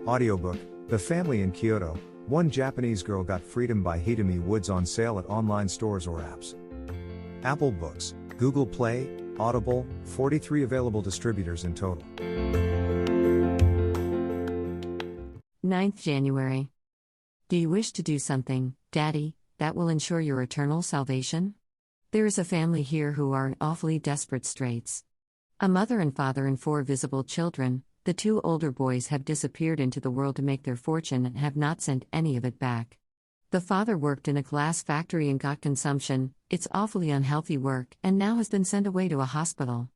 Audiobook, The Family in Kyoto, One Japanese Girl Got Freedom by Hitomi Woods on sale at online stores or apps. Apple Books, Google Play, Audible, 43 available distributors in total. 9th January. Do you wish to do something, Daddy, that will ensure your eternal salvation? There is a family here who are in awfully desperate straits. A mother and father and 4 visible children. The 2 older boys have disappeared into the world to make their fortune and have not sent any of it back. The father worked in a glass factory and got consumption, it's awfully unhealthy work, and now has been sent away to a hospital.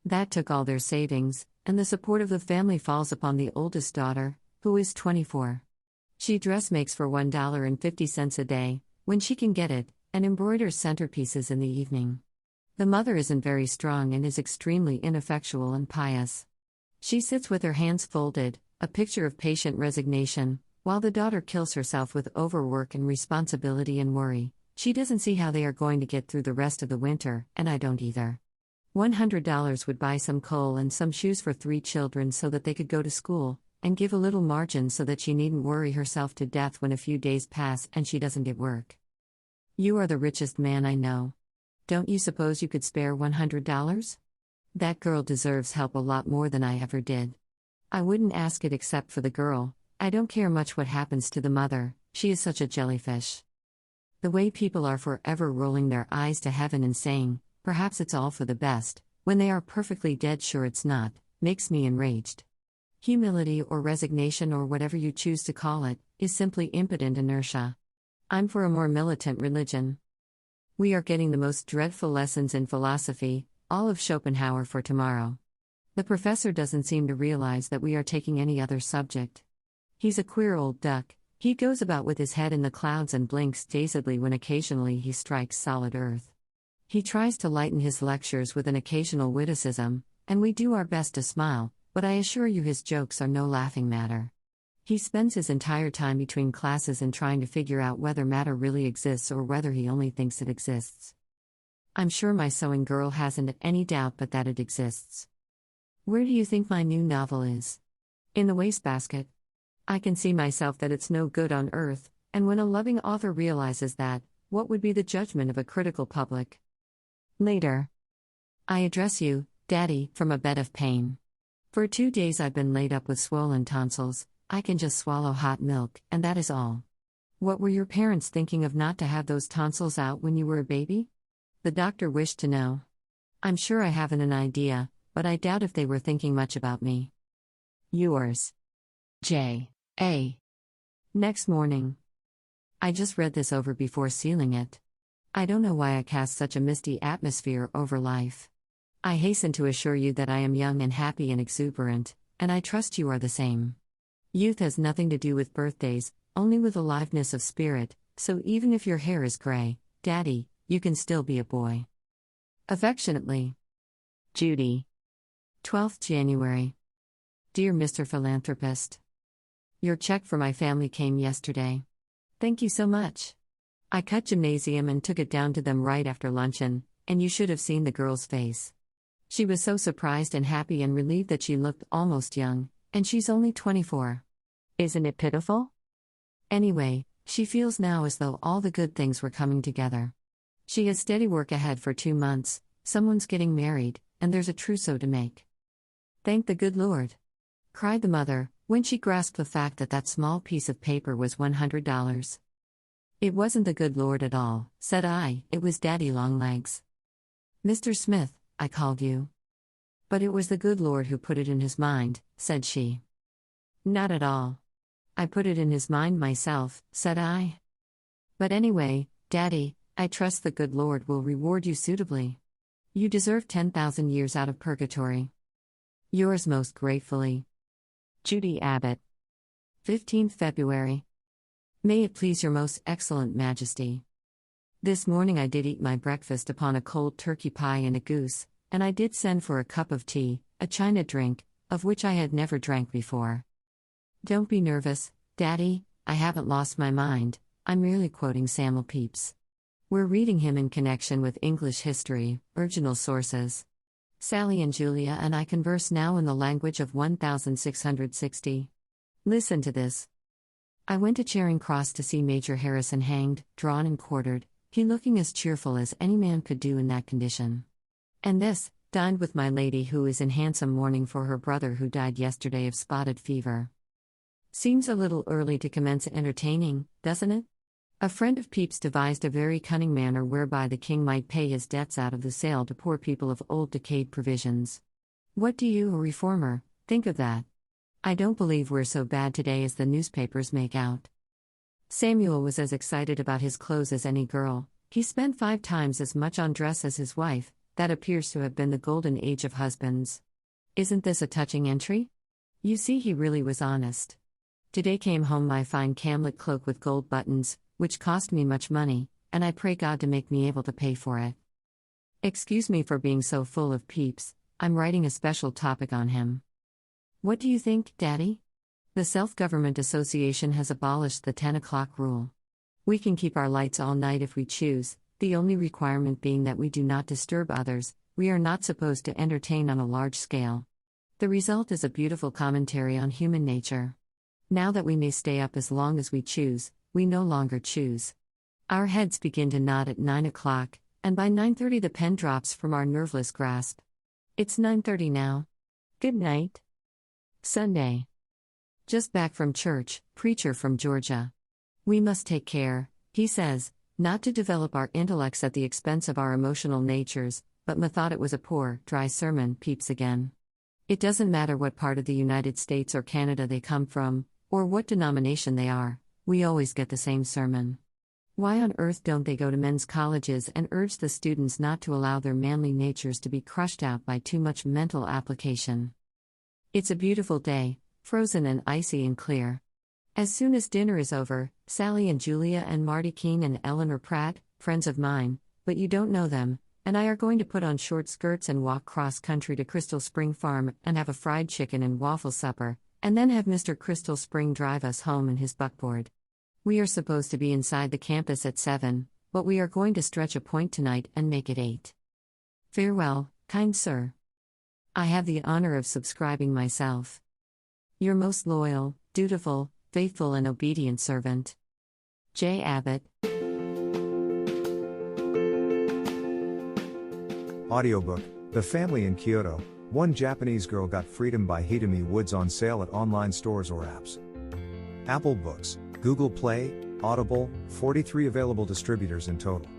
That took all their savings, and the support of the family falls upon the oldest daughter, who is 24. She dressmakes for $1.50 a day, when she can get it, and embroiders centerpieces in the evening. The mother isn't very strong and is extremely ineffectual and pious. She sits with her hands folded, a picture of patient resignation, while the daughter kills herself with overwork and responsibility and worry. She doesn't see how they are going to get through the rest of the winter, and I don't either. $100 would buy some coal and some shoes for 3 children so that they could go to school, and give a little margin so that she needn't worry herself to death when a few days pass and she doesn't get work. You are the richest man I know. Don't you suppose you could spare $100? That girl deserves help a lot more than I ever did. I wouldn't ask it except for the girl. I don't care much what happens to the mother, she is such a jellyfish. The way people are forever rolling their eyes to heaven and saying, perhaps it's all for the best, when they are perfectly dead sure it's not, makes me enraged. Humility or resignation or whatever you choose to call it, is simply impotent inertia. I'm for a more militant religion. We are getting the most dreadful lessons in philosophy, all of Schopenhauer for tomorrow. The professor doesn't seem to realize that we are taking any other subject. He's a queer old duck, he goes about with his head in the clouds and blinks dazedly when occasionally he strikes solid earth. He tries to lighten his lectures with an occasional witticism, and we do our best to smile, but I assure you his jokes are no laughing matter. He spends his entire time between classes in trying to figure out whether matter really exists or whether he only thinks it exists. I'm sure my sewing girl hasn't any doubt but that it exists. Where do you think my new novel is? In the wastebasket. I can see myself that it's no good on earth, and when a loving author realizes that, what would be the judgment of a critical public? Later. I address you, Daddy, from a bed of pain. For 2 days I've been laid up with swollen tonsils. I can just swallow hot milk, and that is all. What were your parents thinking of not to have those tonsils out when you were a baby? The doctor wished to know. I'm sure I haven't an idea, but I doubt if they were thinking much about me. Yours. J. A. Next morning. I just read this over before sealing it. I don't know why I cast such a misty atmosphere over life. I hasten to assure you that I am young and happy and exuberant, and I trust you are the same. Youth has nothing to do with birthdays, only with aliveness of spirit, so even if your hair is gray, Daddy, you can still be a boy. Affectionately. Judy. 12th January. Dear Mr. Philanthropist. Your check for my family came yesterday. Thank you so much. I cut gymnasium and took it down to them right after luncheon, and you should have seen the girl's face. She was so surprised and happy and relieved that she looked almost young, and she's only 24. Isn't it pitiful? Anyway, she feels now as though all the good things were coming together. She has steady work ahead for 2 months, someone's getting married, and there's a trousseau to make. Thank the good Lord! Cried the mother, when she grasped the fact that that small piece of paper was $100. It wasn't the good Lord at all, said I, it was Daddy Longlegs. Mr. Smith, I called you. But it was the good Lord who put it in his mind, said she. Not at all. I put it in his mind myself, said I. But anyway, Daddy, I trust the good Lord will reward you suitably. You deserve 10,000 years out of purgatory. Yours most gratefully. Judy Abbott. 15th February. May it please your most excellent majesty. This morning I did eat my breakfast upon a cold turkey pie and a goose, and I did send for a cup of tea, a China drink, of which I had never drank before. Don't be nervous, Daddy, I haven't lost my mind, I'm merely quoting Samuel Pepys. We're reading him in connection with English history, original sources. Sally and Julia and I converse now in the language of 1660. Listen to this. I went to Charing Cross to see Major Harrison hanged, drawn and quartered, he looking as cheerful as any man could do in that condition. And this, dined with my lady who is in handsome mourning for her brother who died yesterday of spotted fever. Seems a little early to commence entertaining, doesn't it? A friend of Pepys devised a very cunning manner whereby the king might pay his debts out of the sale to poor people of old decayed provisions. What do you, a reformer, think of that? I don't believe we're so bad today as the newspapers make out. Samuel was as excited about his clothes as any girl. He spent 5 times as much on dress as his wife. That appears to have been the golden age of husbands. Isn't this a touching entry? You see, he really was honest. Today came home my fine camlet cloak with gold buttons, which cost me much money, and I pray God to make me able to pay for it. Excuse me for being so full of Pepys, I'm writing a special topic on him. What do you think, Daddy? The Self-Government Association has abolished the 10 o'clock rule. We can keep our lights all night if we choose, the only requirement being that we do not disturb others. We are not supposed to entertain on a large scale. The result is a beautiful commentary on human nature. Now that we may stay up as long as we choose, we no longer choose. Our heads begin to nod at 9 o'clock, and by 9:30 the pen drops from our nerveless grasp. It's 9:30 now. Good night. Sunday. Just back from church, preacher from Georgia. We must take care, he says, not to develop our intellects at the expense of our emotional natures, but methought it was a poor, dry sermon, Pepys again. It doesn't matter what part of the United States or Canada they come from, or what denomination they are, we always get the same sermon. Why on earth don't they go to men's colleges and urge the students not to allow their manly natures to be crushed out by too much mental application? It's a beautiful day, frozen and icy and clear. As soon as dinner is over, Sally and Julia and Marty Keene and Eleanor Pratt, friends of mine, but you don't know them, and I are going to put on short skirts and walk cross-country to Crystal Spring Farm and have a fried chicken and waffle supper, and then have Mr. Crystal Spring drive us home in his buckboard. We are supposed to be inside the campus at 7, but we are going to stretch a point tonight and make it 8. Farewell, kind sir. I have the honor of subscribing myself. Your most loyal, dutiful, faithful and obedient servant, J. Abbott. Audiobook, The Family in Kyoto, One Japanese Girl Got Freedom by Hitomi Woods on sale at online stores or apps. Apple Books, Google Play, Audible, 43 available distributors in total.